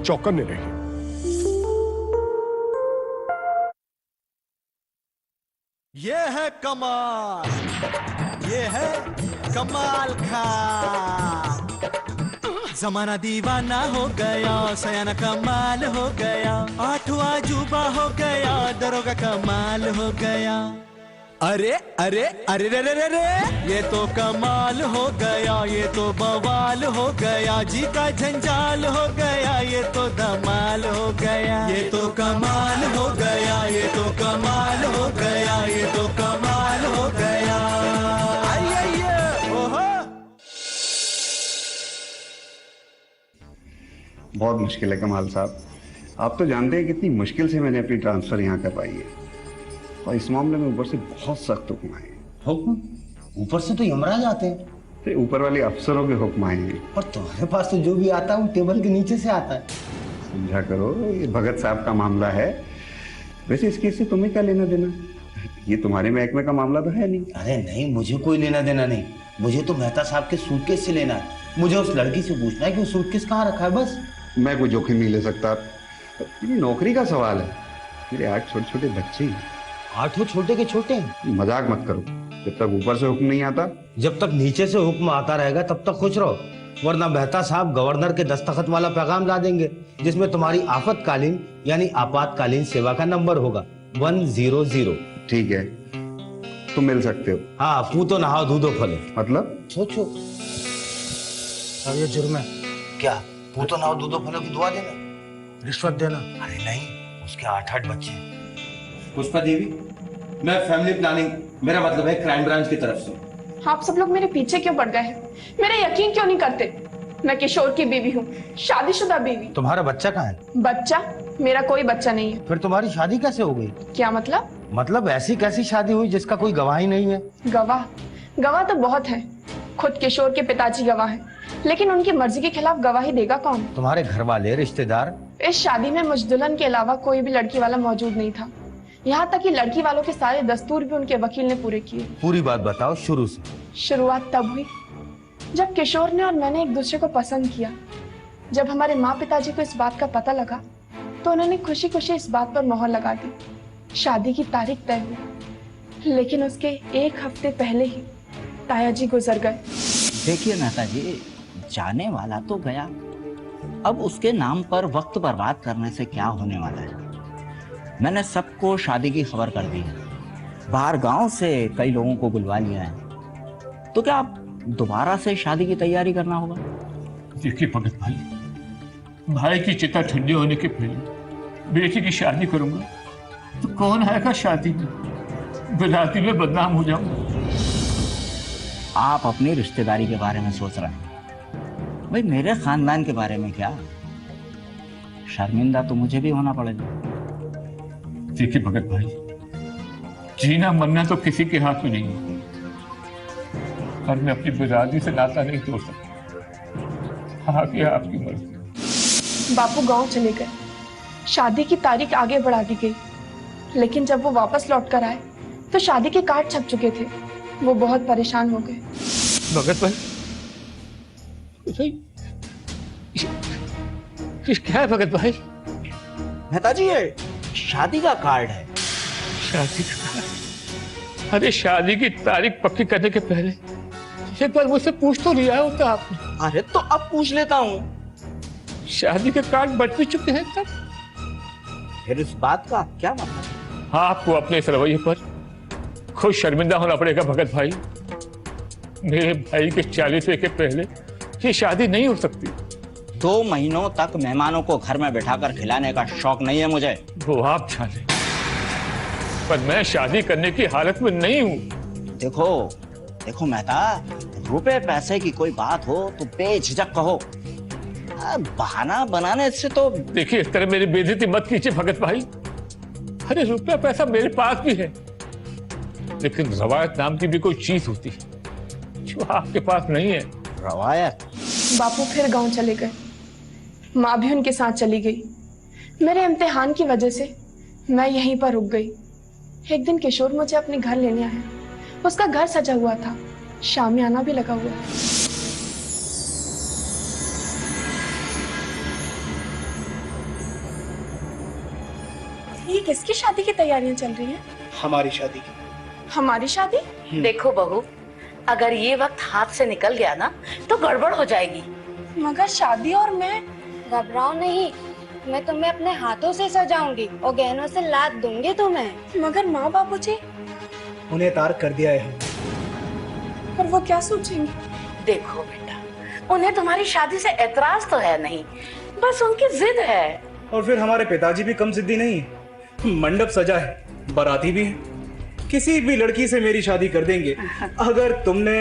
चौकन्ने रहिए। ये है कमाल, ये है कमाल खान। जमाना दीवाना हो गया, सयाना कमाल हो गया, आठवां अजूबा हो गया, दरोगा कमाल हो गया। अरे अरे अरे रे रे रे रे, ये तो कमाल हो गया, ये तो बवाल हो गया, जी का झंझाल हो गया, ये तो धमाल हो गया। ये तो कमाल हो गया, ये तो कमाल हो गया, ये तो कमाल हो गया। आइए ओहो। बहुत मुश्किल है कमाल साहब, आप तो जानते हैं कितनी मुश्किल से मैंने अपनी ट्रांसफर यहाँ करवाई है, और इस मामले में ऊपर से बहुत सख्त हुक्म आए। हुक्म? ऊपर से तो यमराज आते हैं। तो ऊपर वाले अफसरों के हुक्म आए हैं। और तुम्हारे पास तो जो भी आता है वो टेबल के नीचे से आता है। समझा करो, ये भगत साहब का मामला है। वैसे इस केस से तुम्हें क्या लेना देना, ये तुम्हारे महकमे का मामला तो है नहीं। अरे नहीं, मुझे कोई लेना देना नहीं, मुझे तो मेहता साहब के सूटकेस से लेना है। मुझे उस लड़की से पूछना है कि वो सूटकेस कहाँ रखा है, बस। मैं कोई जोखिम नहीं ले सकता, ये नौकरी का सवाल है। मेरे 8 छोटे छोटे बच्चे हैं। 8 छोटे के छोटे? मजाक मत करो, जब तक ऊपर से हुक्म नहीं आता। जब तक नीचे से हुक्म आता रहेगा तब तक खुश रहो, वरना मेहता साहब गवर्नर के दस्तखत वाला पैगाम ला देंगे, जिसमें तुम्हारी आफतकालीन यानी आपातकालीन सेवा का नंबर होगा 100। ठीक है, तुम मिल सकते हो। हाँ, पू तो नहाओ दूधो खोले। मतलब? सोचो, अब ये जुर्म है क्या? पू तो नहाओ दूधो खोले की दुआ देना, रिश्वत देना? अरे नहीं, उसके 8 बच्चे हैं। पुष्पा देवी, मैं फैमिली प्लानिंग, मेरा मतलब है क्राइम ब्रांच की तरफ से। आप सब लोग मेरे पीछे क्यों पड़ गए हैं? मेरा यकीन क्यों नहीं करते? मैं किशोर की बीवी हूँ, शादीशुदा बीवी। तुम्हारा बच्चा कहाँ है? बच्चा? मेरा कोई बच्चा नहीं है। फिर तुम्हारी शादी कैसे हो गई? क्या मतलब? मतलब ऐसी कैसी शादी हुई जिसका कोई गवाह ही नहीं है? गवाह? गवाह तो बहुत है, खुद किशोर के पिताजी गवाह हैं, लेकिन उनकी मर्जी के खिलाफ गवाही देगा कौन? तुम्हारे घर वाले, रिश्तेदार? इस शादी में मुझ दुल्हन के अलावा कोई भी लड़की वाला मौजूद नहीं था, यहाँ तक कि लड़की वालों के सारे दस्तूर भी उनके वकील ने पूरे किए। पूरी बात बताओ, शुरू से। शुरुआत तब हुई जब किशोर ने और मैंने एक दूसरे को पसंद किया। जब हमारे माँ पिताजी को इस बात का पता लगा तो उन्होंने खुशी खुशी इस बात पर मोहर लगा दी। शादी की तारीख तय हुई, लेकिन उसके 1 हफ्ते पहले ही ताया जी गुजर गए। देखिए मेहता जी, जाने वाला तो गया, अब उसके नाम पर वक्त बर्बाद करने से क्या होने वाला है। मैंने सबको शादी की खबर कर दी है, बाहर गांव से कई लोगों को बुलवा लिया है, तो क्या आप दोबारा से शादी की तैयारी करना होगा। देखिए भगत भाई, भाई की चिता ठंडी होने के पहले बेटी की शादी करूंगा तो कौन आएगा शादी में, बिलाती में बदनाम हो जाऊंगा। आप अपनी रिश्तेदारी के बारे में सोच रहे हैं, भाई मेरे खानदान के बारे में क्या, शर्मिंदा तो मुझे भी होना पड़ेगा। देखिए भगत भाई, जीना मरना तो किसी के हाथ में नहीं है, और मैं अपनी बिरादरी से नाता नहीं तोड़ सकता। आगे आपकी मर्जी। बापू गांव चले गए, शादी की तारीख आगे बढ़ा दी गई, लेकिन जब वो वापस लौट कर आए तो शादी के कार्ड छप चुके थे। वो बहुत परेशान हो गए। भगत भाई, क्या है भगत भाई? मेहता जी, ये शादी का कार्ड है। शादी का कार्ड? अरे शादी की तारीख पक्की करने के पहले एक बार मुझसे पूछ तो लिया होता आपने। अरे तो अब पूछ लेता हूँ, शादी के कार्ड बट भी चुके हैं तब। फिर इस बात का क्या मतलब? हाँ, आपको अपने इस रवैये पर खुद शर्मिंदा होना पड़ेगा भगत भाई। मेरे भाई के 40वें के पहले ये शादी नहीं हो सकती। 2 महीनों तक मेहमानों को घर में बिठाकर खिलाने का शौक नहीं है मुझे। वो आप जाने, पर मैं शादी करने की हालत में नहीं हूँ। देखो देखो मेहता, रुपए पैसे की कोई बात हो तो बेझिझक कहो, बहाना बनाने से तो। देखिए, इस तरह मेरी बेइज्जती मत कीजिए भगत भाई। अरे रुपया पैसा मेरे पास भी है, लेकिन रवायत नाम की भी कोई चीज होती है जो आपके पास नहीं है। रवायत? बापू फिर गांव चले गए, माँ भी उनके साथ चली गई। मेरे इम्तिहान की वजह से मैं यहीं पर रुक गई। एक दिन किशोर मुझे अपने घर लेने आया। उसका घर सजा हुआ था, शामियाना भी लगा हुआ। ये किसकी शादी की तैयारियां चल रही हैं? हमारी शादी की। हमारी शादी? देखो बहू, अगर ये वक्त हाथ से निकल गया ना तो गड़बड़ हो जाएगी। मगर शादी और मैं। घबराओ नहीं, मैं तुम्हें अपने हाथों से सजाऊंगी और गहनों से लाद दूंगी तुम्हें। मगर माँ बाबूजी? उन्हें तार कर दिया है। पर वो क्या सोचेंगे? देखो बेटा, उन्हें तुम्हारी शादी से एतराज तो है नहीं, बस उनकी जिद है। और फिर हमारे पिताजी भी कम जिद्दी नहीं है। मंडप सजा है, बाराती भी है, किसी भी लड़की से मेरी शादी कर देंगे। अगर तुमने।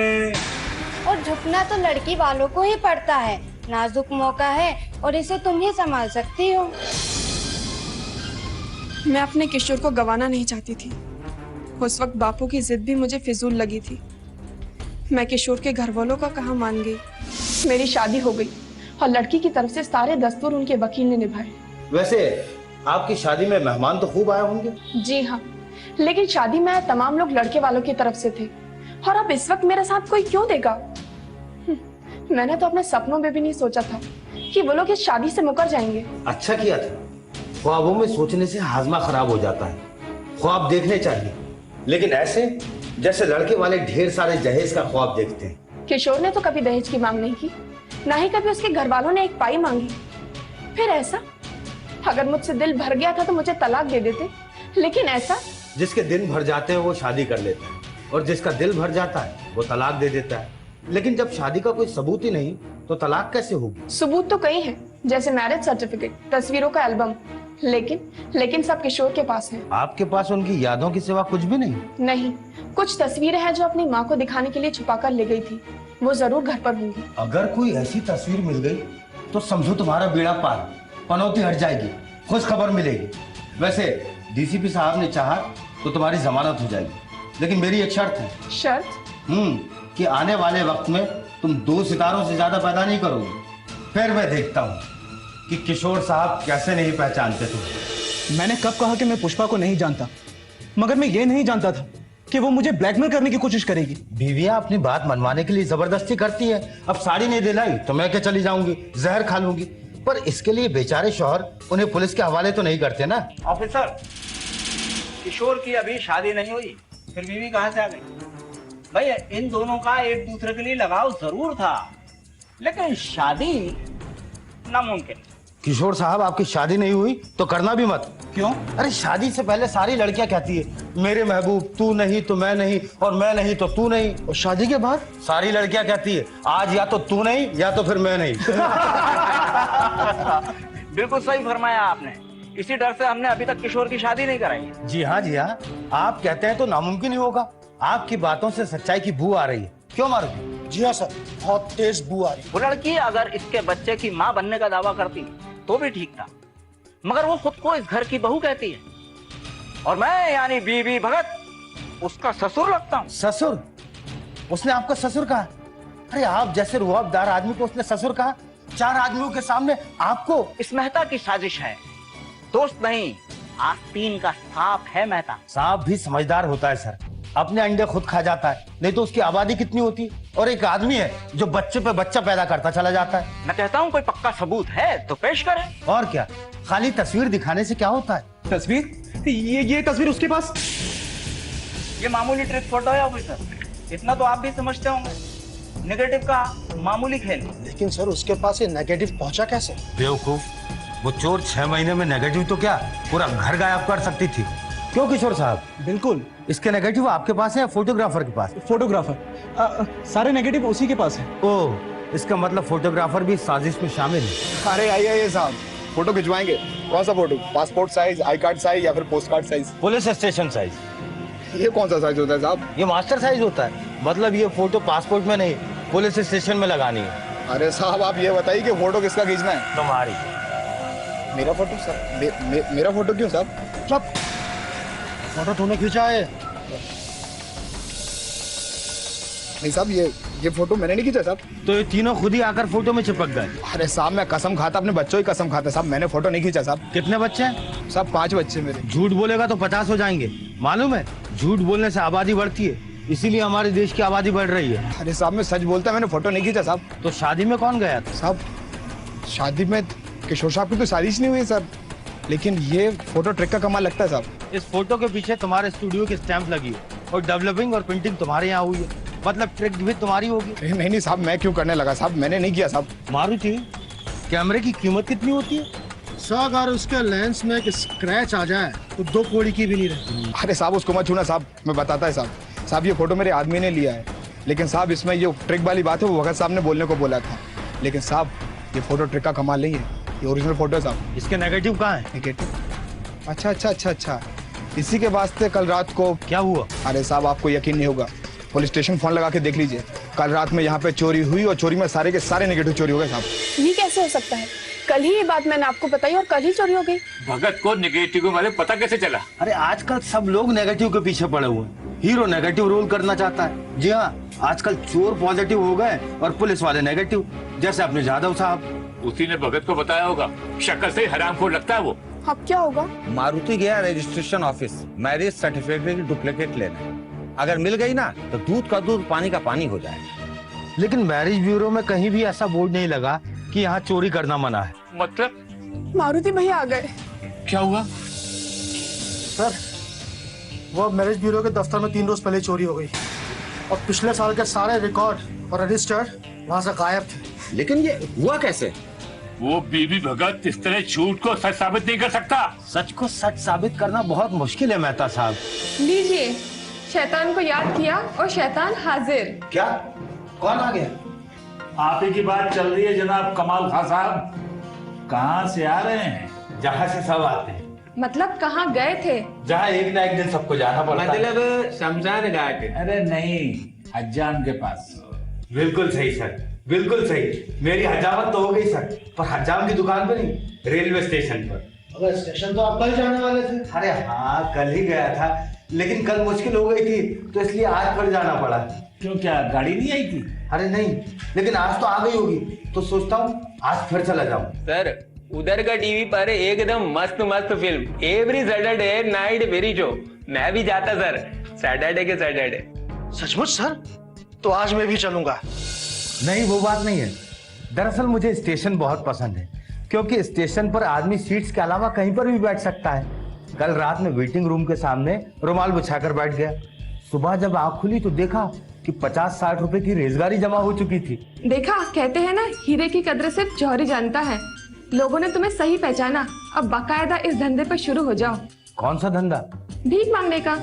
और झुकना तो लड़की वालों को ही पड़ता है, नाजुक मौका है और इसे तुम ही संभाल सकती हो। मैं अपने किशोर को गंवाना नहीं चाहती थी। उस वक्त बापू की जिद भी मुझे फिजूल लगी थी। मैं किशोर के घर वालों का कहाँ मान गई। मेरी शादी हो गई और लड़की की तरफ से सारे दस्तूर उनके वकील ने निभाए। वैसे आपकी शादी में मेहमान तो खूब आए होंगे। जी हाँ, लेकिन शादी में आए तमाम लोग लड़के वालों की तरफ से थे। और अब इस वक्त मेरे साथ कोई क्यों देगा? मैंने तो अपने सपनों में भी नहीं सोचा था कि वो लोग इस शादी से मुकर जाएंगे। अच्छा किया था। ख्वाबों में सोचने से हाजमा खराब हो जाता है। ख्वाब देखने चाहिए, लेकिन ऐसे जैसे लड़के वाले ढेर सारे दहेज का ख्वाब देखते हैं। किशोर ने तो कभी दहेज की मांग नहीं की, ना ही कभी उसके घर वालों ने एक पाई मांगी। फिर ऐसा, अगर मुझसे दिल भर गया था तो मुझे तलाक दे देते, लेकिन ऐसा। जिसके दिन भर जाते हैं वो शादी कर लेता है, और जिसका दिल भर जाता है वो तलाक दे देता है। लेकिन जब शादी का कोई सबूत ही नहीं तो तलाक कैसे होगी? सबूत तो कई हैं, जैसे मैरिज सर्टिफिकेट, तस्वीरों का एल्बम, लेकिन सब किशोर के पास है। आपके पास उनकी यादों के सिवा कुछ भी नहीं? नहीं, कुछ तस्वीरें हैं जो अपनी माँ को दिखाने के लिए छुपा कर ले गई थी। वो जरूर घर पर होंगी। अगर कोई ऐसी तस्वीर मिल गई तो समझो तुम्हारा बेड़ा पार, पनौती हट जाएगी, खुश खबर मिलेगी। वैसे डीसीपी साहब ने चाहा तो तुम्हारी जमानत हो जाएगी, लेकिन मेरी एक शर्त है। शर्त? कि आने वाले वक्त में तुम 2 सितारों से ज्यादा पैदा नहीं करोगे। फिर मैं देखता हूँ कि किशोर साहब कैसे नहीं पहचानते तुम। मैंने कब कहा कि मैं पुष्पा को नहीं जानता? मगर मैं ये नहीं जानता था कि वो मुझे ब्लैकमेल करने की कोशिश करेगी। बीवियां अपनी बात मनवाने के लिए जबरदस्ती करती है। अब साड़ी नहीं दिलाई तो मैं क्या चली जाऊंगी, जहर खा लूंगी। पर इसके लिए बेचारे शौहर उन्हें पुलिस के हवाले तो नहीं करते ना। ऑफिसर, किशोर की अभी शादी नहीं हुई, फिर बीवी कहाँ से आ गई? भाई इन दोनों का एक दूसरे के लिए लगाव जरूर था, लेकिन शादी नामुमकिन। किशोर साहब, आपकी शादी नहीं हुई तो करना भी मत। क्यों? अरे शादी से पहले सारी लड़कियां कहती है, मेरे महबूब तू नहीं तो मैं नहीं, और मैं नहीं तो तू नहीं। और शादी के बाद सारी लड़कियां कहती है, आज या तो तू नहीं या तो फिर मैं नहीं। बिल्कुल सही फरमाया आपने। इसी डर से हमने अभी तक किशोर की शादी नहीं कराई। जी हाँ, जी हाँ, आप कहते हैं तो नामुमकिन ही होगा। आपकी बातों से सच्चाई की बू आ रही है। क्यों मारोगे? जी हाँ सर, बहुत तेज बू आ रही। वो लड़की अगर इसके बच्चे की माँ बनने का दावा करती तो भी ठीक था, मगर वो खुद को इस घर की बहू कहती है, और मैं यानी बीबी भगत उसका ससुर लगता हूँ। ससुर? उसने आपको ससुर कहा? अरे आप जैसे रुआबदार आदमी को उसने ससुर कहा, 4 आदमियों के सामने आपको। इस मेहता की साजिश है, दोस्त नहीं, आस्तीन का सांप है मेहता। सांप भी समझदार होता है सर, अपने अंडे खुद खा जाता है, नहीं तो उसकी आबादी कितनी होती। और एक आदमी है जो बच्चे पे बच्चा पैदा करता चला जाता है। मैं कहता हूँ कोई पक्का सबूत है तो पेश करें। और क्या, खाली तस्वीर दिखाने से क्या होता है? तस्वीर? ये तस्वीर उसके पास? ये मामूली ट्रिक फोटो है ऑफिसर, इतना तो आप भी समझते होंगे। नेगेटिव का मामूली खेल। लेकिन सर उसके पास ये नेगेटिव पहुंचा कैसे? बेवकूफ, वो चोर 6 महीने में नेगेटिव तो क्या पूरा घर गायब कर सकती थी। क्यों किशोर साहब? बिल्कुल। इसके नेगेटिव आपके पास है या फोटोग्राफर के पास? फोटोग्राफर, सारे नेगेटिव उसी के पास है। ओह, इसका मतलब फोटोग्राफर भी साजिश में शामिल है। अरे आइए साहब, फोटो खिंचवाएंगे। कौन सा photo? Passport size, I card size या फिर post card size? Police station size. ये कौन सा साइज होता है साहब? ये मास्टर साइज होता है। मतलब ये फोटो पासपोर्ट में नहीं, पुलिस स्टेशन में लगानी है। अरे साहब आप ये बताइए कि फोटो किसका खींचना है? तुम्हारी। मेरा फोटो सर? मेरा फोटो क्यों साहब? सब फोटो तूने खींचा है? नहीं साहब, ये फोटो मैंने नहीं खींचा साहब। तो ये तीनों खुद ही आकर फोटो में चिपक गए? अरे साहब मैं कसम खाता, अपने बच्चों की कसम खाता साहब, मैंने फोटो नहीं खींचा साहब। कितने बच्चे हैं? साहब 5 बच्चे मेरे। झूठ बोलेगा तो 50 हो जाएंगे, मालूम है? झूठ बोलने से आबादी बढ़ती है, इसीलिए हमारे देश की आबादी बढ़ रही है। अरे साहब मैं सच बोलता, मैंने फोटो नहीं खींचा साहब। तो शादी में कौन गया था? साहब शादी में किशोर साहब की तो शादी नहीं हुई सर। लेकिन ये फोटो ट्रिक का कमाल लगता है साहब। इस फोटो के पीछे तुम्हारे स्टूडियो की स्टैंप लगी है और डेवलपिंग और प्रिंटिंग तुम्हारे यहाँ हुई है, मतलब ट्रिक भी तुम्हारी होगी। नहीं साहब, मैं क्यों करने लगा साहब, मैंने नहीं किया साहब। मारुति, कैमरे की कीमत कितनी होती है? साहब अगर उसके लेंस में एक स्क्रैच आ जाए तो 2 कौड़ी की भी नहीं रहती। अरे साहब उसको मत छूना साहब, मैं बताता है साहब। साहब ये फोटो मेरे आदमी ने लिया है, लेकिन साहब इसमें ये ट्रिक वाली बात है वो भगत साहब ने बोलने को बोला था, लेकिन साहब ये फोटो ट्रिक का कमाल नहीं है, ये ओरिजिनल फोटो है साहब। इसके नेगेटिव कहाँ है? नेगेटिव? अच्छा, इसी के वास्ते कल रात को क्या हुआ? अरे साहब आपको यकीन नहीं होगा, पुलिस स्टेशन फोन लगा के देख लीजिए, कल रात में यहाँ पे चोरी हुई और चोरी में सारे के सारे नेगेटिव चोरी हो गए साहब। ये कैसे हो सकता है? कल ही ये बात मैंने आपको बताई और कल ही चोरी हो गई। भगत को नेगेटिव के बारे में पता कैसे चला? अरे आजकल सब लोग नेगेटिव के पीछे पड़े हुए हैं। हीरो नेगेटिव रोल करना चाहता है। जी हाँ, आजकल चोर पॉजिटिव हो गए और पुलिस वाले नेगेटिव, जैसे अपने जादव साहब। उसी ने भगत को बताया होगा, शक्ल से हरामखोर लगता है वो। अब क्या होगा? मारुति गया रजिस्ट्रेशन ऑफिस मैरिज सर्टिफिकेट की डुप्लीकेट लेने, अगर मिल गई ना तो दूध का दूध पानी का पानी हो जाएगा। लेकिन मैरिज ब्यूरो में कहीं भी ऐसा बोर्ड नहीं लगा कि यहाँ चोरी करना मना है। मतलब? मारुति भैया आ गए। क्या हुआ? सर वो मैरिज ब्यूरो के दफ्तर में 3 रोज पहले चोरी हो गई और पिछले साल के सारे रिकॉर्ड और रजिस्टर वहाँ से गायब थे। लेकिन ये हुआ कैसे? वो बीबी भगत इस तरह झूठ को सच साबित नहीं कर सकता। सच को सच साबित करना बहुत मुश्किल है मेहता साहब। लीजिए, शैतान को याद किया और शैतान हाजिर। क्या? कौन आ गया? आप ही की बात चल रही है जनाब कमाल खां साहब। कहाँ से आ रहे हैं? जहाँ से सब आते हैं। मतलब कहाँ गए थे? जहाँ एक ना एक दिन सबको जाना पड़ता है। मतलब शमशान घाट। अरे नहीं, हज्जाम के पास। बिल्कुल सही सर, बिल्कुल सही। मेरी हजामत तो हो गई सर, पर हज्जाम की दुकान पर नहीं, रेलवे स्टेशन पर। अगर स्टेशन तो आप कल जाने वाले थे। अरे हाँ, कल ही गया था, लेकिन कल मुश्किल हो गई थी तो इसलिए आज फिर जाना पड़ा। क्यों, क्या गाड़ी नहीं आई थी? अरे नहीं, लेकिन आज तो आ गई होगी तो सोचता हूँ आज फिर चला जाऊँ। सर उधर का टीवी पर एकदम मस्त मस्त film every Saturday night very show, मैं भी जाता सर, सैटरडे के सैटरडे। सचमुच सर? तो आज मैं भी चलूंगा। नहीं, वो बात नहीं है। दरअसल मुझे स्टेशन बहुत पसंद है, क्योंकि स्टेशन पर आदमी सीट्स के अलावा कहीं पर भी बैठ सकता है। कल रात में वेटिंग रूम के सामने रुमाल बिछाकर बैठ गया। सुबह जब आंख खुली तो देखा कि 50-60 रुपए की रेजगारी जमा हो चुकी थी। देखा, कहते हैं ना, हीरे की कद्र सिर्फ जौहरी जानता है। लोगों ने तुम्हें सही पहचाना। अब बाकायदा इस धंधे पर शुरू हो जाओ। कौन सा धंधा? भीख मांगने का,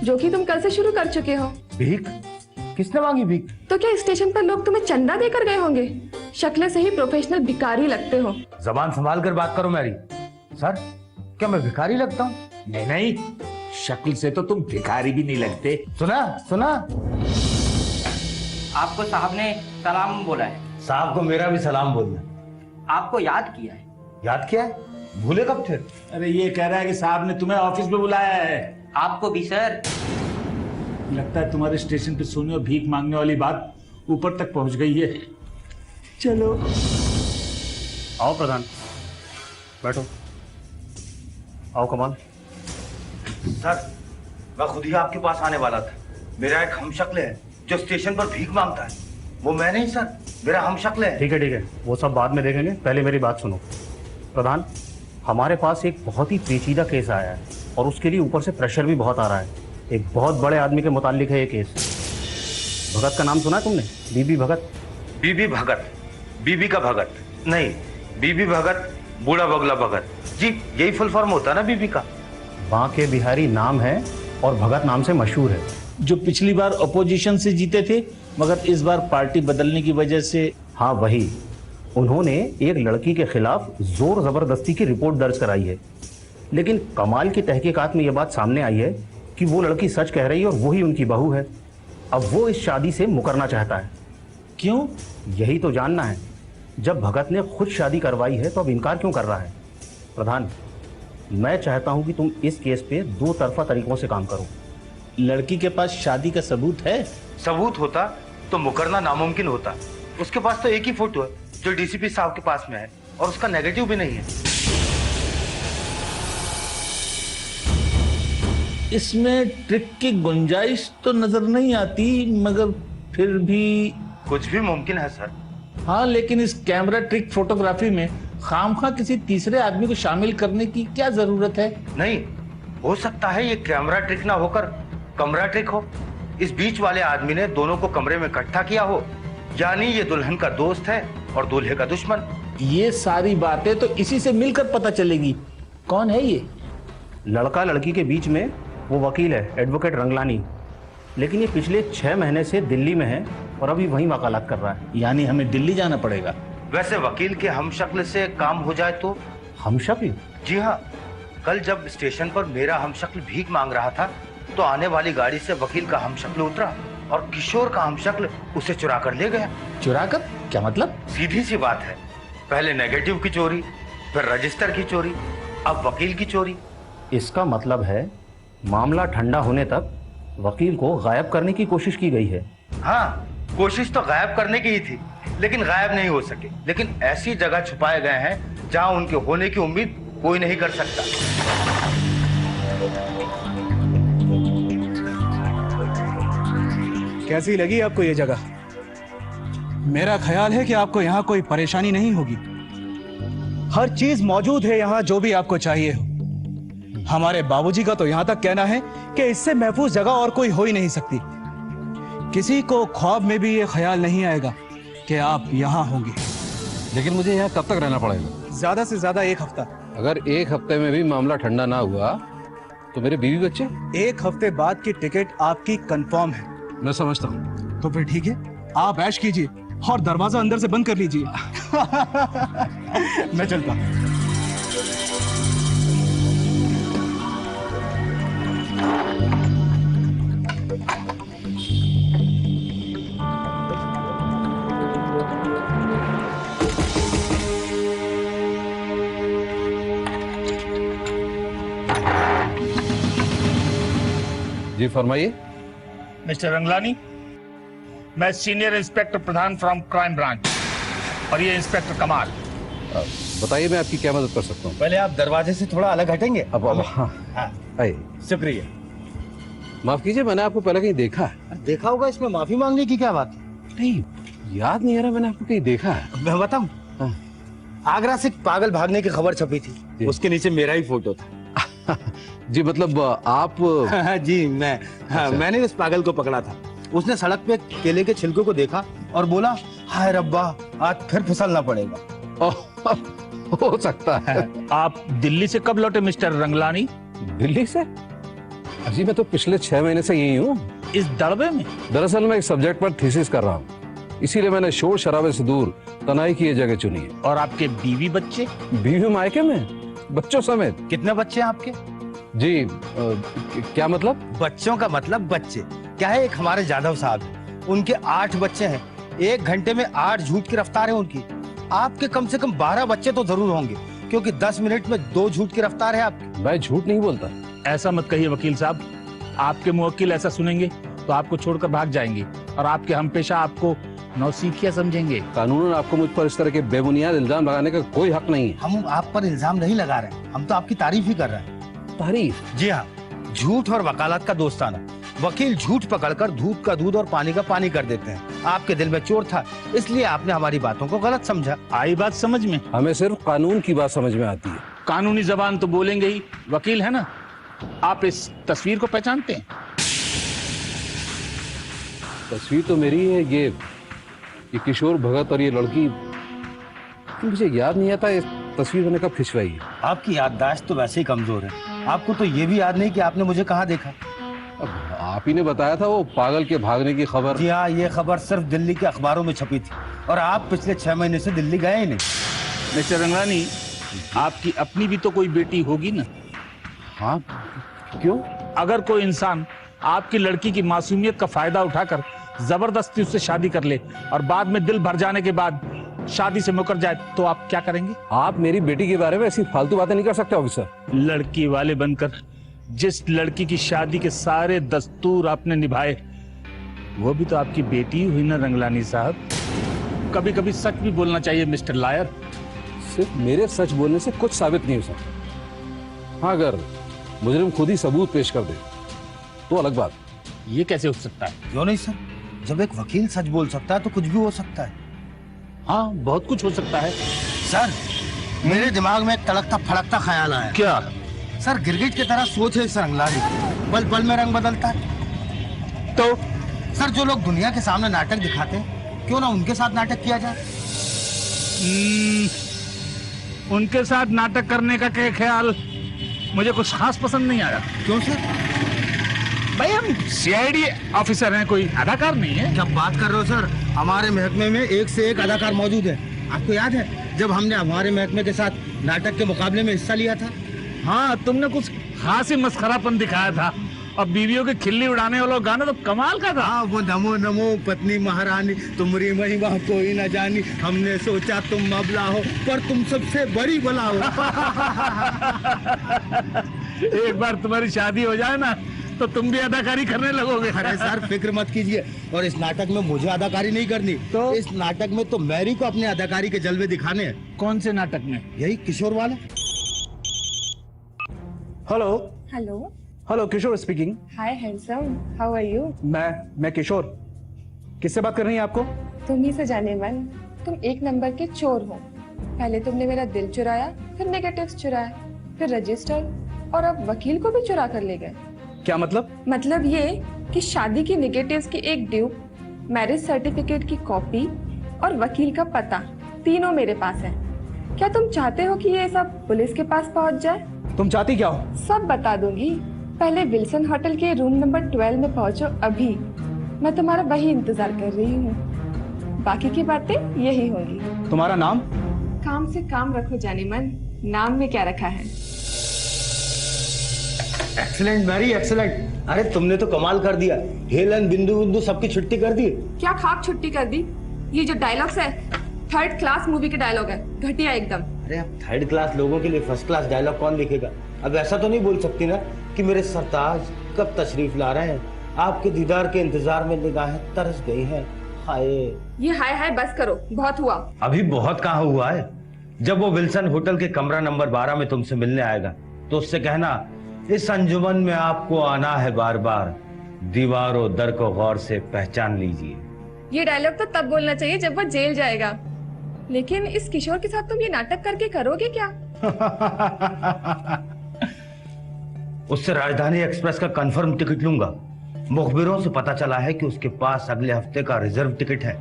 जो कि तुम कल से शुरू कर चुके हो। भीख? किसने मांगी भीख? तो क्या स्टेशन पर लोग तुम्हें चंदा देकर गए होंगे? शक्ल से ही प्रोफेशनल भिखारी लगते हो। जबान संभाल कर बात करो मेरी। सर, क्या मैं भिखारी लगता हूँ? नहीं, शक्ल से तो तुम भिखारी भी नहीं लगते। सुना? आपको साहब ने सलाम बोला है। साहब को मेरा भी सलाम बोलना। आपको याद किया है। याद किया है? भूले कब थे? अरे ये कह रहा है कि साहब ने तुम्हें ऑफिस में बुलाया है। आपको भी सर। लगता है तुम्हारे स्टेशन पे सोने और भीख मांगने वाली बात ऊपर तक पहुंच गई है। चलो आओ प्रधान, बैठो। आओ कमाल। सर, मैं खुद ही आपके पास आने वाला था। मेरा एक हमशक्ल है जो स्टेशन पर भीख मांगता है। वो मैं नहीं सर, मेरा हमशक्ल है। ठीक है, वो सब बाद में देखेंगे, पहले मेरी बात सुनो। प्रधान, हमारे पास एक बहुत ही पेचीदा केस आया है और उसके लिए ऊपर से प्रेशर भी बहुत आ रहा है। एक बहुत बड़े आदमी के मुताल्लिक है ये केस। भगत का नाम सुना है तुमने? बीबी भगत। बीबी भगत? बीबी का भगत नहीं, बीबी भगत बूढ़ा बगला भगत जी, यही फुल फॉर्म होता है ना बीबी का। बांके बिहारी नाम है और भगत नाम से मशहूर है। जो पिछली बार अपोजिशन से जीते थे मगर इस बार पार्टी बदलने की वजह से। हाँ वही। उन्होंने एक लड़की के खिलाफ जोर जबरदस्ती की रिपोर्ट दर्ज कराई है, लेकिन कमाल की तहकीकात में यह बात सामने आई है कि वो लड़की सच कह रही है और वही उनकी बहू है। अब वो इस शादी से मुकरना चाहता है। क्यों? यही तो जानना है। जब भगत ने खुद शादी करवाई है तो अब इनकार क्यों कर रहा है? प्रधान, मैं चाहता हूं कि तुम इस केस पे दो तरफा तरीकों से काम करो। लड़की के पास शादी का सबूत है? सबूत होता तो मुकरना नामुमकिन होता। उसके पास तो एक ही फोटो है जो डीसीपी साहब के पास में है और उसका नेगेटिव भी नहीं है। इसमें ट्रिक की गुंजाइश तो नजर नहीं आती, मगर फिर भी कुछ भी मुमकिन है सर। हाँ, लेकिन इस कैमरा ट्रिक फोटोग्राफी में खामखा किसी तीसरे आदमी को शामिल करने की क्या जरूरत है? नहीं, हो सकता है ये कैमरा ट्रिक ना होकर कमरा ट्रिक हो। इस बीच वाले आदमी ने दोनों को कमरे में इकट्ठा किया हो, यानी ये दुल्हन का दोस्त है और दूल्हे का दुश्मन। ये सारी बातें तो इसी से मिलकर पता चलेगी। कौन है ये? लड़का लड़की के बीच में वो वकील है, एडवोकेट रंगलानी। लेकिन ये पिछले 6 महीने से दिल्ली में है और अभी वहीं वकालत कर रहा है। यानी हमें दिल्ली जाना पड़ेगा। वैसे वकील के हमशक्ल से काम हो जाए तो? हमशक्ल? जी हाँ, कल जब स्टेशन पर मेरा हमशक्ल भीख मांग रहा था तो आने वाली गाड़ी से वकील का हमशक्ल उतरा और किशोर का हमशक्ल उसे चुरा कर ले गया। चुरा कर? क्या मतलब? सीधी सी बात है, पहले नेगेटिव की चोरी, फिर रजिस्टर की चोरी, अब वकील की चोरी। इसका मतलब है मामला ठंडा होने तक वकील को गायब करने की कोशिश की गई है। हाँ, कोशिश तो गायब करने की ही थी, लेकिन गायब नहीं हो सके। लेकिन ऐसी जगह छुपाए गए हैं जहां उनके होने की उम्मीद कोई नहीं कर सकता। कैसी लगी आपको ये जगह? मेरा ख्याल है कि आपको यहाँ कोई परेशानी नहीं होगी। हर चीज मौजूद है यहाँ, जो भी आपको चाहिए हो। हमारे बाबूजी का तो यहाँ तक कहना है कि इससे महफूज जगह और कोई हो ही नहीं सकती। किसी को ख्वाब में भी ये ख्याल नहीं आएगा कि आप यहाँ होंगे। लेकिन मुझे यहाँ कब तक रहना पड़ेगा? ज्यादा से ज्यादा 1 हफ्ता। अगर 1 हफ्ते में भी मामला ठंडा ना हुआ तो मेरे बीवी बच्चे? 1 हफ्ते बाद की टिकट आपकी कंफर्म है। मैं समझता हूँ। तो फिर ठीक है, आप ऐश कीजिए और दरवाजा अंदर से बंद कर लीजिए। मैं चलता हूँ। जी फरमाइए। मिस्टर रंगलानी, मैं senior inspector Pradhan from crime branch और ये इंस्पेक्टर कमाल। बताइए मैं आपकी क्या मदद कर सकता हूँ? पहले आप दरवाजे से थोड़ा अलग हटेंगे। अब हाँ, आइए। शुक्रिया। माफ कीजिए, मैंने आपको पहले कहीं देखा है। देखा होगा, इसमें माफी मांगने की क्या बात है? नहीं, याद नहीं आ रहा, मैंने आपको कहीं देखा है। मैं बताऊं? आगरा से पागल भागने की खबर छपी थी, उसके नीचे मेरा ही फोटो था। जी मतलब आप? जी मैं। मैंने उस पागल को पकड़ा था। उसने सड़क पे केले के छिलकों को देखा और बोला, हाय रब्बा, आज फिर फिसलना पड़ेगा। हो सकता है। आप दिल्ली से कब लौटे मिस्टर रंगलानी? दिल्ली से? जी मैं तो पिछले 6 महीने से यही हूँ। इस दड़बे में? दरअसल मैं एक सब्जेक्ट पर थीसिस कर रहा हूँ, इसीलिए मैंने शोर शराबे से दूर तनाई की ये जगह चुनी है। और आपके बीवी बच्चे? बीवी मायके में, बच्चों समेत। कितने बच्चे हैं आपके? जी क्या मतलब? बच्चों का मतलब बच्चे क्या है? एक हमारे जाधव साहब हैं, उनके 8 बच्चे हैं। 1 घंटे में 8 झूठ की रफ्तार है उनकी। आपके कम से कम 12 बच्चे तो जरूर होंगे, क्योंकि 10 मिनट में 2 झूठ की रफ्तार है आपकी। मैं झूठ नहीं बोलता। ऐसा मत कहिए वकील साहब, आपके मुवक्किल ऐसा सुनेंगे तो आपको छोड़कर भाग जाएंगे और आपके हमपेशा आपको नौसिखिया समझेंगे। कानूनन आपको मुझ पर इस तरह के बेबुनियाद इल्जाम लगाने का कोई हक नहीं है। हम आप पर इल्जाम नहीं लगा रहे, हम तो आपकी तारीफ ही कर रहे हैं। तारीफ? जी हाँ, झूठ और वकालत का दोस्ताना। वकील झूठ पकड़कर दूध का दूध और पानी का पानी कर देते हैं। आपके दिल में चोर था, इसलिए आपने हमारी बातों को गलत समझा। आई बात समझ में? हमें सिर्फ कानून की बात समझ में आती है। कानूनी जबान तो बोलेंगे ही, वकील है ना। आप इस तस्वीर को पहचानते हैं? तस्वीर तो मेरी है। ये किशोर भगत और ये लड़की, मुझे याद नहीं आता ये तस्वीर मैंने कब खिंचवाई है। आपकी याददाश्त तो वैसे ही कमजोर है। आपको तो ये भी याद नहीं कि आपने मुझे कहाँ देखा। अब आप ही ने बताया था वो पागल के भागने की खबर। जी हाँ, ये खबर सिर्फ दिल्ली के अखबारों में छपी थी और आप पिछले 6 महीने से दिल्ली गए ही नहीं। मिस्टर रंगलानी, आपकी अपनी भी तो कोई बेटी होगी ना? हाँ, क्यों? अगर कोई इंसान आपकी लड़की की मासूमियत का फायदा उठाकर जबरदस्ती उससे शादी कर ले और बाद में दिल भर जाने के बाद शादी से मुकर जाए तो आप क्या करेंगे? आप मेरी बेटी के बारे में ऐसी फालतू बातें नहीं कर सकते ऑफिसर। लड़की वाले बनकर जिस लड़की की शादी के सारे दस्तूर आपने निभाए, वो भी तो आपकी बेटी हुई ना रंगलानी साहब। कभी कभी सच भी बोलना चाहिए मिस्टर लायर। सिर्फ मेरे सच बोलने से कुछ साबित नहीं हो सकता। हाँ, अगर मुजरिम खुद ही सबूत पेश कर दे तो अलग बात। ये कैसे हो सकता है? क्यों नहीं सर, जब एक वकील सच बोल सकता है तो कुछ भी हो सकता है। हाँ, बहुत कुछ हो सकता है। सर, मेरे दिमाग में एक तड़कता फड़कता ख्याल आया। क्या? सर गिरगिट की तरह सोच है इस रंगलानी की, पल पल में रंग बदलता है। तो सर जो लोग दुनिया के सामने नाटक दिखाते हैं, क्यों ना उनके साथ नाटक किया जाए? उनके साथ नाटक करने का क्या ख्याल मुझे कुछ खास पसंद नहीं आया। क्यों सर? भाई हम सीआईडी ऑफिसर हैं, कोई अदाकार नहीं है। क्या बात कर रहे हो सर? हमारे महकमे में एक से एक अदाकार मौजूद है। आपको याद है जब हमने हमारे महकमे के साथ नाटक के मुकाबले में हिस्सा लिया था? हाँ, तुमने कुछ खास ही मस्खरापन दिखाया था और बीवियों की खिल्ली उड़ाने वाला गाना तो कमाल का था। हाँ, वो नमो नमो पत्नी महारानी तुम्हारी महिमा कोई न जानी, हमने सोचा तुम अबला हो पर तुम सबसे बड़ी बला हो। एक बार तुम्हारी शादी हो जाए ना तो तुम भी अदाकारी करने लगोगे। अरे सर फिक्र मत कीजिए, और इस नाटक में मुझे अदाकारी नहीं करनी, तो इस नाटक में तो मैरी को अपने अदाकारी के जलवे दिखाने हैं। कौन से नाटक में? यही किशोर वाला। Hello hello hello, Kishore speaking. Hi handsome, how are you? मैं किशोर। किससे बात कर रही हैं आपको? तुम ही से जाने मन, तुम एक नंबर के चोर हो। पहले तुमने मेरा दिल चुराया, फिर नेगेटिव्स चुराया, फिर रजिस्टर, और अब वकील को भी चुरा कर ले गए। क्या मतलब? मतलब ये कि शादी की नेगेटिव्स की एक ड्यूब, मैरिज सर्टिफिकेट की कॉपी और वकील का पता, तीनों मेरे पास है। क्या तुम चाहते हो कि ये सब पुलिस के पास पहुंच जाए? तुम चाहती क्या हो? सब बता दूंगी। पहले विल्सन होटल के रूम नंबर 12 में पहुंचो अभी। मैं तुम्हारा वही इंतजार कर रही हूँ। बाकी की बातें यही होंगी। तुम्हारा नाम? काम से काम रखो जाने मन, नाम में क्या रखा है? Excellent Mary, excellent. अरे तुमने तो कमाल कर दिया। हेलन, बिंदु बिंदु सबकी छुट्टी कर दी। क्या खाक छुट्टी कर दी? ये जो डायलॉग्स है थर्ड क्लास मूवी के डायलॉग है, घटिया एकदम। अरे अब थर्ड क्लास लोगों के लिए फर्स्ट क्लास डायलॉग कौन लिखेगा? अब ऐसा तो नहीं बोल सकती ना कि मेरे सरताज कब तशरीफ ला रहे हैं, आपके दीदार के इंतजार में निगाहें तरस गई हैं। हाय। ये हाय हाय बस करो, बहुत हुआ। अभी बहुत कहाँ हुआ है। जब वो विल्सन होटल के कमरा नंबर 12 में तुमसे मिलने आएगा तो उससे कहना, इस अंजुमन में आपको आना है बार बार, दीवारों दर को गौर से पहचान लीजिए। ये डायलॉग तो तब बोलना चाहिए जब वो जेल जाएगा। लेकिन इस किशोर के साथ तुम ये नाटक करके करोगे क्या? उससे राजधानी एक्सप्रेस का कंफर्म टिकट लूंगा। मुखबिरों से पता चला है कि उसके पास अगले हफ्ते का रिजर्व टिकट है।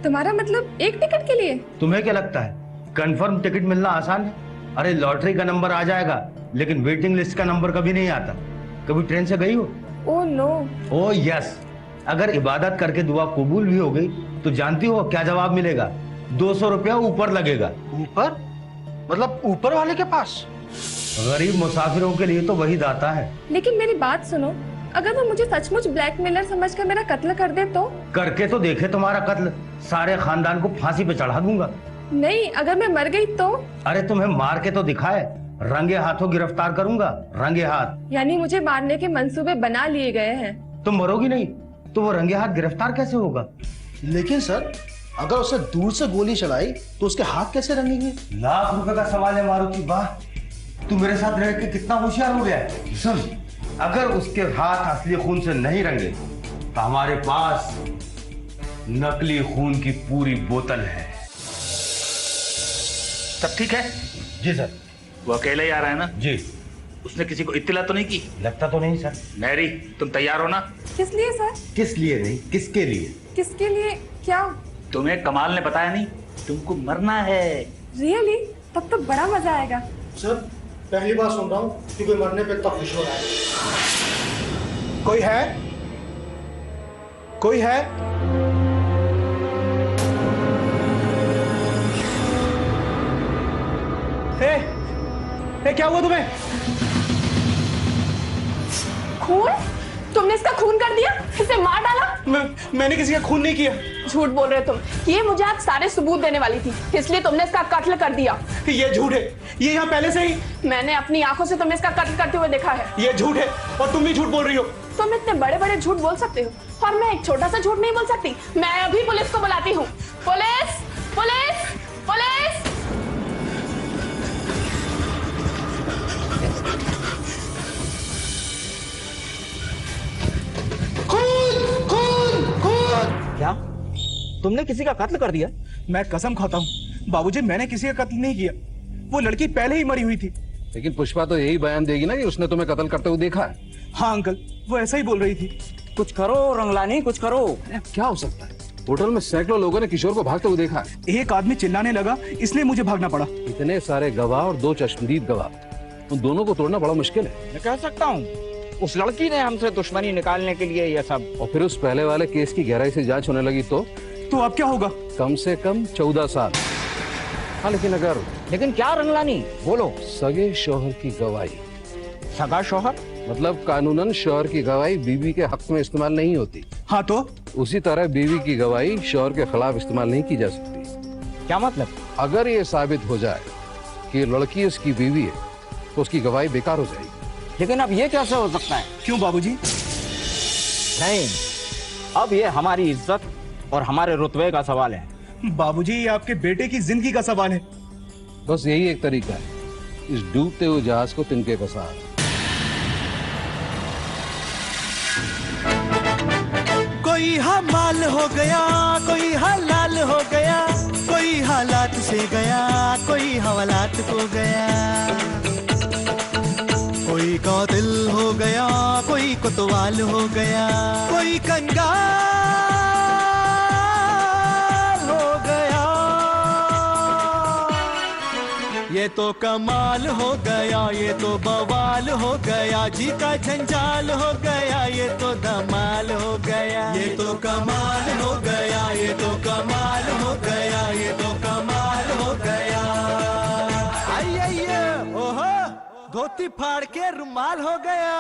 तुम्हारा मतलब एक टिकट के लिए? तुम्हें क्या लगता है कंफर्म टिकट मिलना आसान है? अरे लॉटरी का नंबर आ जाएगा लेकिन वेटिंग लिस्ट का नंबर कभी नहीं आता। कभी ट्रेन से गई हो? Oh no. Oh yes. अगर इबादत करके दुआ कबूल भी हो गई तो जानती हो क्या जवाब मिलेगा? 200 रुपया ऊपर लगेगा। ऊपर? मतलब ऊपर वाले के पास? गरीब मुसाफिरों के लिए तो वही दाता है। लेकिन मेरी बात सुनो, अगर वो मुझे सचमुच ब्लैकमेलर समझकर मेरा कत्ल कर दे तो? करके तो देखे तुम्हारा कत्ल, सारे खानदान को फांसी पे चढ़ा दूंगा। नहीं, अगर मैं मर गई तो? अरे तुम्हें मार के तो दिखाए, रंगे हाथों गिरफ्तार करूंगा, रंगे हाथ। यानी मुझे मारने के मंसूबे बना लिए गए हैं? तुम मरोगी नहीं तो वो रंगे हाथ गिरफ्तार कैसे होगा? लेकिन सर अगर उसे दूर से गोली चलाई तो उसके हाथ कैसे रंगेंगे? लाख रुपए का सवाल है मारुति। वाह, तू मेरे साथ रह के कितना होशियार हो गया है। सुन, अगर उसके हाथ असली खून से नहीं रंगे तो हमारे पास नकली खून की पूरी बोतल है। सब ठीक है? जी सर। वो अकेले ही आ रहा है ना? जी। उसने किसी को इत्तला तो नहीं की? लगता तो नहीं सर। मैरी, तुम तैयार हो ना? किस लिए सर? किस लिए नहीं, किसके लिए? किसके लिए क्या? तुम्हें कमाल ने बताया नहीं, तुमको मरना है। रियली? तब तो बड़ा मजा आएगा। सर पहली बार सुन रहा हूँ कि कोई मरने पे इतना खुश हो रहा है। कोई है? कोई है? क्या हुआ तुम्हें? खून? तुमने इसका खून कर दिया? इसे मार डाला? मैंने किसी का खून नहीं किया। झूठ बोल रहे हो तुम। ये मुझे आज सारे सबूत देने वाली थी, इसलिए तुमने इसका कत्ल कर दिया। ये झूठ है, ये यहाँ पहले से ही। मैंने अपनी आंखों से तुम्हें इसका कत्ल करते हुए देखा है। ये झूठ है और तुम भी झूठ बोल रही हो। तुम इतने बड़े बड़े झूठ बोल सकते हो और मैं एक छोटा सा झूठ नहीं बोल सकती? मैं अभी पुलिस को बुलाती हूँ। Police, police, police! क्या तुमने किसी का कत्ल कर दिया? मैं कसम खाता हूँ बाबूजी, मैंने किसी का कत्ल नहीं किया। वो लड़की पहले ही मरी हुई थी। लेकिन पुष्पा तो यही बयान देगी ना कि उसने तुम्हें कत्ल करते हुए देखा है। हाँ अंकल, वो ऐसा ही बोल रही थी। कुछ करो रंगलानी, कुछ करो। क्या हो सकता है? होटल में सैकड़ों लोगों ने किशोर को भागते हुए देखा है। एक आदमी चिल्लाने लगा, इसलिए मुझे भागना पड़ा। इतने सारे गवाह और 2 चश्मदीद गवाह, उन दोनों को तोड़ना बड़ा मुश्किल है। मैं कह सकता हूँ उस लड़की ने हमसे दुश्मनी निकालने के लिए ये सब। और फिर उस पहले वाले केस की गहराई से जांच होने लगी तो अब क्या होगा? कम से कम 14 साल। हाँ लेकिन क्या रंगलानी, बोलो। सगे शौहर की गवाही। सगा शौहर मतलब कानूनन शौहर की गवाही बीवी के हक में इस्तेमाल नहीं होती। हाँ तो उसी तरह बीवी की गवाही शौहर के खिलाफ इस्तेमाल नहीं की जा सकती। क्या मतलब? अगर ये साबित हो जाए कि लड़की उसकी बीवी है तो उसकी गवाही बेकार हो जाएगी। लेकिन अब ये कैसे हो सकता है? क्यों बाबूजी? नहीं, अब ये हमारी इज्जत और हमारे रुतबे का सवाल है। बाबूजी, ये आपके बेटे की जिंदगी का सवाल है। बस यही एक तरीका है इस डूबते हुए जहाज को तिनके का सहारा। कोई हमाल हो गया, कोई हलाल हो गया, कोई हालात से गया, कोई हवालात को गया, कोई कातिल हो गया, कोई कोतवाल हो गया, कोई कंगाल हो गया। ये तो कमाल हो गया, ये तो बवाल हो गया, जी का झंझाल हो गया, ये तो धमाल हो गया। ये तो कमाल हो गया, ये तो कमाल हो गया, ये तो कमाल हो गया। आइए ओहो, धोती फाड़ के रुमाल हो गया।